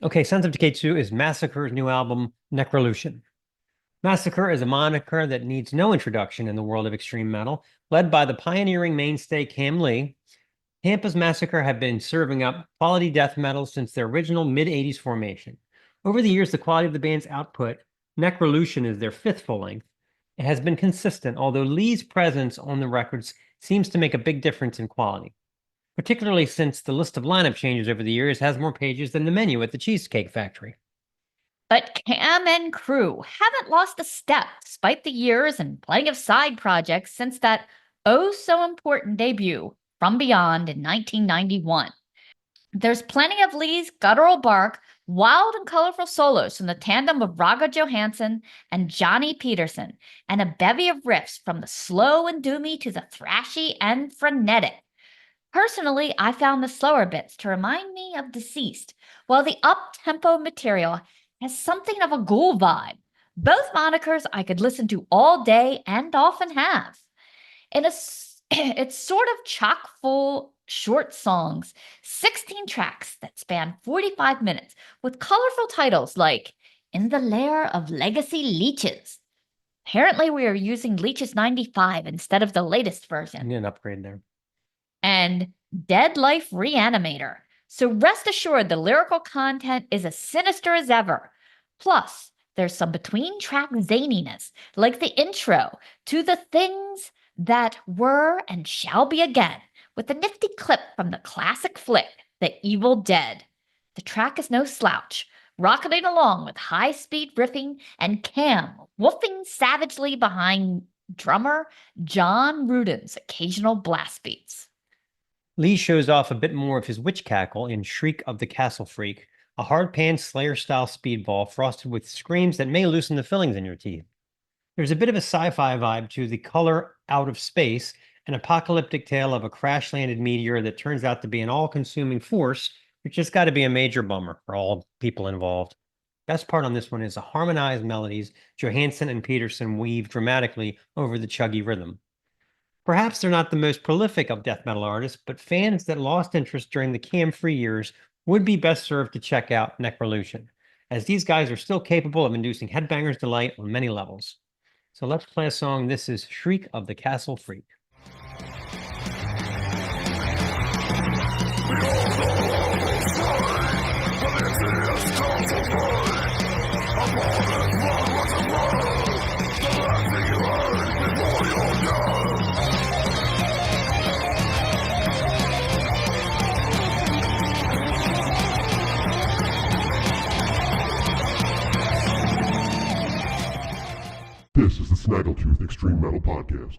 Okay, Sons of Decay 2 is Massacre's new album, Necrolution. Massacre is a moniker that needs no introduction in the world of extreme metal. Led by the pioneering mainstay Kam Lee, Tampa's Massacre have been serving up quality death metal since their original mid-'80s formation. Over the years, the quality of the band's output, Necrolution is their fifth full-length, it has been consistent, although Lee's presence on the records seems to make a big difference in quality, particularly since the list of lineup changes over the years has more pages than the menu at the Cheesecake Factory. But Kam and crew haven't lost a step despite the years and plenty of side projects since that oh-so-important debut, From Beyond, in 1991. There's plenty of Lee's guttural bark, wild and colorful solos from the tandem of Raga Johansson and Johnny Peterson, and a bevy of riffs from the slow and doomy to the thrashy and frenetic. Personally, I found the slower bits to remind me of Deceased, while the up-tempo material has something of a ghoul vibe. Both monikers I could listen to all day and often have. It's sort of chock-full short songs, 16 tracks that span 45 minutes with colorful titles like In the Lair of Legacy Leeches. Apparently we are using Leeches 95 instead of the latest version. Need an upgrade there. And Dead Life Reanimator. So rest assured the lyrical content is as sinister as ever. Plus, there's some between-track zaniness, like the intro to The Things That Were and Shall Be Again, with a nifty clip from the classic flick, The Evil Dead. The track is no slouch, rocketing along with high-speed riffing and Kam woofing savagely behind drummer John Rudin's occasional blast beats. Lee shows off a bit more of his witch cackle in Shriek of the Castle Freak, a hard-pan Slayer-style speedball frosted with screams that may loosen the fillings in your teeth. There's a bit of a sci-fi vibe to The Color Out of Space, an apocalyptic tale of a crash-landed meteor that turns out to be an all-consuming force, which has got to be a major bummer for all people involved. Best part on this one is the harmonized melodies Johansson and Peterson weave dramatically over the chuggy rhythm. Perhaps they're not the most prolific of death metal artists, but fans that lost interest during the Kam-free years would be best served to check out Necrolution, as these guys are still capable of inducing headbangers' delight on many levels. So let's play a song. This is Shriek of the Castle Freak. This is the Snaggletooth Extreme Metal Podcast.